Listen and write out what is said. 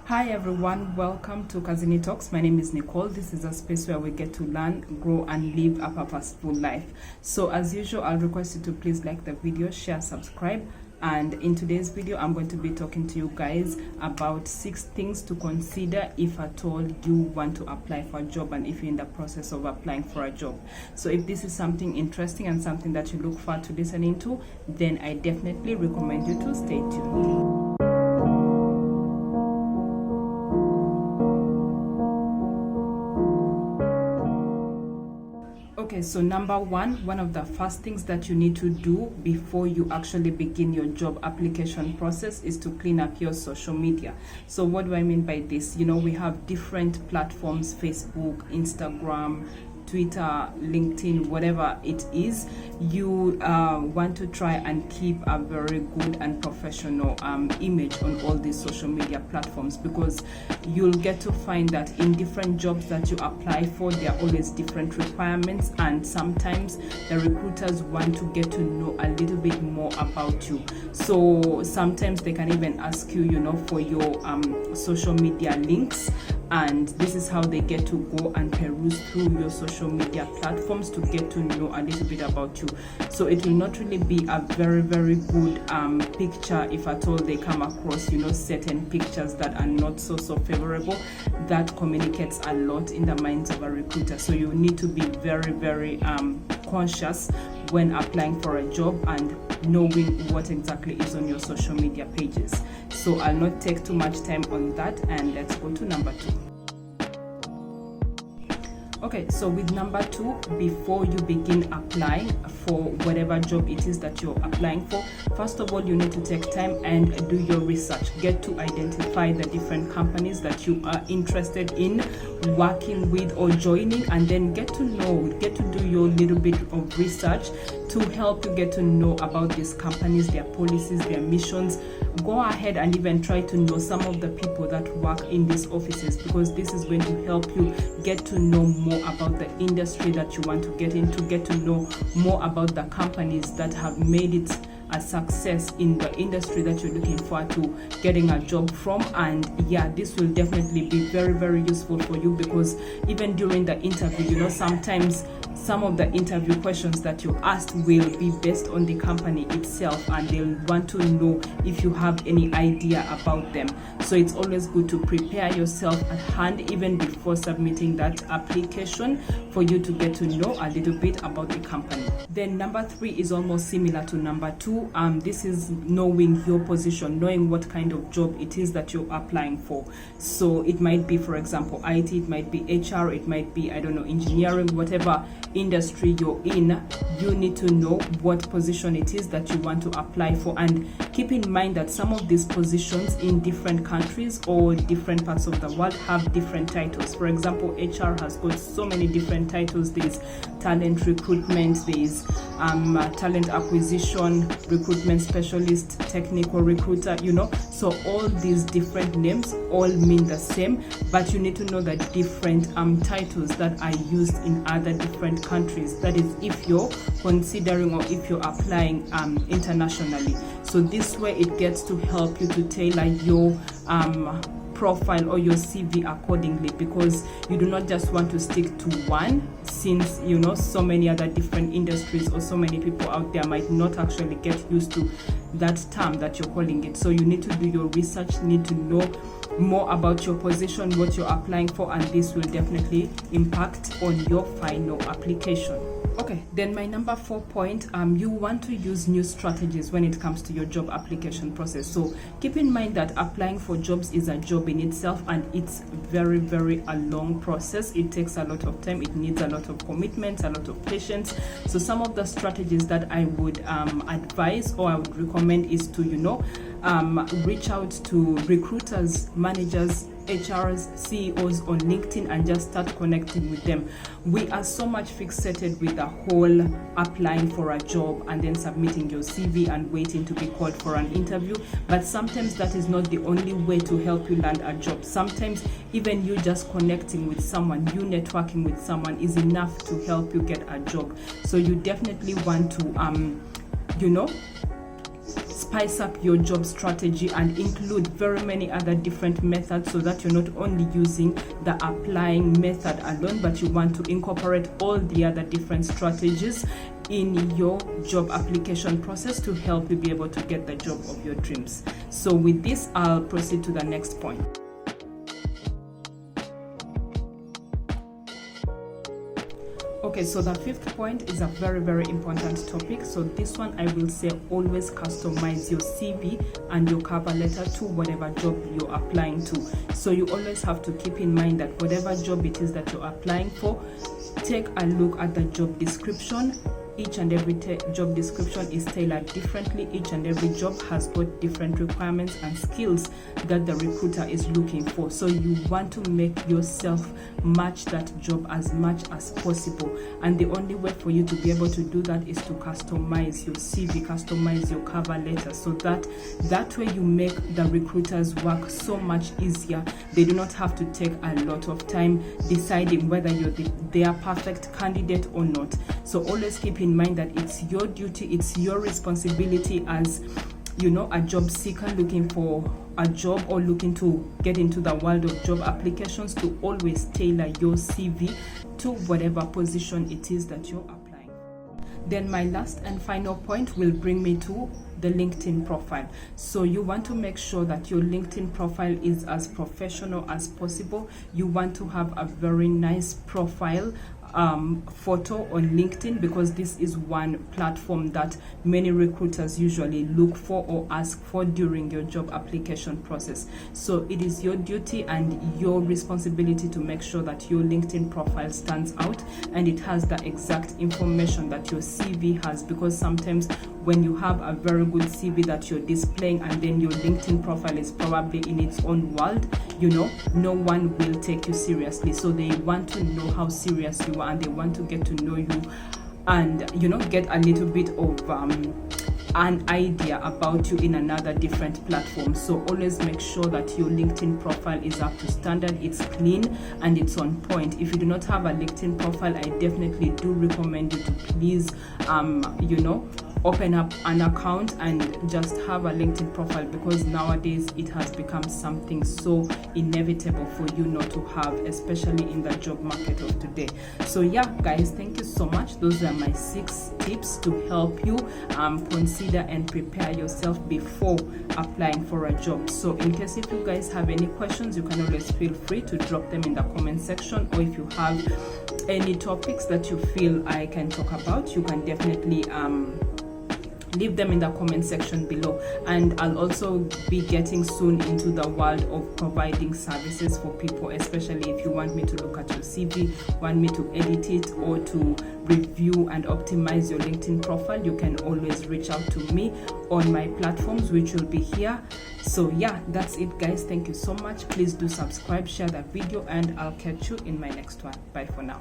Hi everyone, welcome to Kazini Talks. My name is Nicole. This is a space where we get to learn, grow and live a purposeful life. So as usual, I'll request you to please like the video, share, subscribe. And in today's video, I'm going to be talking to you guys about 6 things to consider if at all you want to apply for a job and if you're in the process of applying for a job. So if this is something interesting and something that you look forward to listening to, then I definitely recommend you to stay tuned. Okay, so number one of the first things that you need to do before you actually begin your job application process is to clean up your social media. So what do I mean by this? We have different platforms: Facebook, Instagram, Twitter, LinkedIn, whatever it is. You want to try and keep a very good and professional image on all these social media platforms, because you'll get to find that in different jobs that you apply for, there are always different requirements, and sometimes the recruiters want to get to know a little bit more about you. So sometimes they can even ask you, for your social media links, and this is how they get to go and peruse through your social media platforms to get to know a little bit about you. So it will not really be a very, very good picture if at all they come across, certain pictures that are not so favorable. That communicates a lot in the minds of a recruiter. So you need to be very, very conscious when applying for a job and knowing what exactly is on your social media pages. So I'll not take too much time on that, and let's go to number 2. Okay, so with number 2, before you begin applying for whatever job it is that you're applying for, first of all, you need to take time and do your research. Get to identify the different companies that you are interested in working with or joining, and then get to do your little bit of research to help you get to know about these companies, their policies, their missions. Go ahead and even try to know some of the people that work in these offices, because this is going to help you get to know more about the industry that you want to get into, get to know more about the companies that have made it a success in the industry that you're looking forward to getting a job from. And this will definitely be very, very useful for you, because even during the interview, sometimes some of the interview questions that you asked will be based on the company itself, and they'll want to know if you have any idea about them. So it's always good to prepare yourself at hand even before submitting that application, for you to get to know a little bit about the company. Then number 3 is almost similar to number 2. This is knowing your position, knowing what kind of job it is that you're applying for. So it might be, for example, IT, it might be HR, it might be, engineering, whatever industry you're in. You need to know what position it is that you want to apply for, and keep in mind that some of these positions in different countries or different parts of the world have different titles. For example, HR has got so many different titles. There's talent recruitment, there's talent acquisition, recruitment specialist, technical recruiter, so all these different names all mean the same, but you need to know the different titles that are used in other different countries. That is, if you're considering or if you're applying internationally. So this way it gets to help you to tailor your profile or your CV accordingly, because you do not just want to stick to one, since so many other different industries or so many people out there might not actually get used to that term that you're calling it. So you need to do your research, need to know more about your position, what you're applying for, and this will definitely impact on your final application. Okay, then my number 4 point, you want to use new strategies when it comes to your job application process. So keep in mind that applying for jobs is a job in itself, and it's very, very a long process. It takes a lot of time. It needs a lot of commitment, a lot of patience. So some of the strategies that I would advise or I would recommend is to, reach out to recruiters, managers, HRs, CEOs on LinkedIn, and just start connecting with them. We are so much fixated with the whole applying for a job and then submitting your CV and waiting to be called for an interview, but sometimes that is not the only way to help you land a job. Sometimes even you just connecting with someone, you networking with someone is enough to help you get a job. So you definitely want to spice up your job strategy and include very many other different methods, so that you're not only using the applying method alone, but you want to incorporate all the other different strategies in your job application process to help you be able to get the job of your dreams. So with this, I'll proceed to the next point. Okay, so the fifth point is a very, very important topic. So this one, I will say, always customize your CV and your cover letter to whatever job you're applying to. So you always have to keep in mind that whatever job it is that you're applying for, take a look at the job description. Each and every job description is tailored differently. Each and every job has got different requirements and skills that the recruiter is looking for. So you want to make yourself match that job as much as possible. And the only way for you to be able to do that is to customize your CV, customize your cover letter, so that way you make the recruiters work so much easier. They do not have to take a lot of time deciding whether you're their perfect candidate or not. So always keep in mind that it's your duty, it's your responsibility as, you know, a job seeker looking for a job or looking to get into the world of job applications, to always tailor your CV to whatever position it is that you're applying. Then my last and final point will bring me to the LinkedIn profile. So you want to make sure that your LinkedIn profile is as professional as possible. You want to have a very nice profile photo on LinkedIn, because this is one platform that many recruiters usually look for or ask for during your job application process. So it is your duty and your responsibility to make sure that your LinkedIn profile stands out and it has the exact information that your CV has, because sometimes when you have a very good CV that you're displaying and then your LinkedIn profile is probably in its own world, you know, no one will take you seriously. So they want to know how serious you are, and they want to get to know you and, you know, get a little bit of an idea about you in another different platform. So always make sure that your LinkedIn profile is up to standard, it's clean and it's on point. If you do not have a LinkedIn profile, I definitely do recommend you to please you know, open up an account and just have a LinkedIn profile, because nowadays it has become something so inevitable for you not to have, especially in the job market of today. So yeah, guys, thank you so much. Those are my 6 tips to help you consider and prepare yourself before applying for a job. So in case if you guys have any questions, you can always feel free to drop them in the comment section, or if you have any topics that you feel I can talk about, you can definitely leave them in the comment section below. And I'll also be getting soon into the world of providing services for people, especially if you want me to look at your CV, want me to edit it, or to review and optimize your LinkedIn profile. You can always reach out to me on my platforms, which will be here. So yeah, that's it, guys. Thank you so much. Please do subscribe, share the video, and I'll catch you in my next one. Bye for now.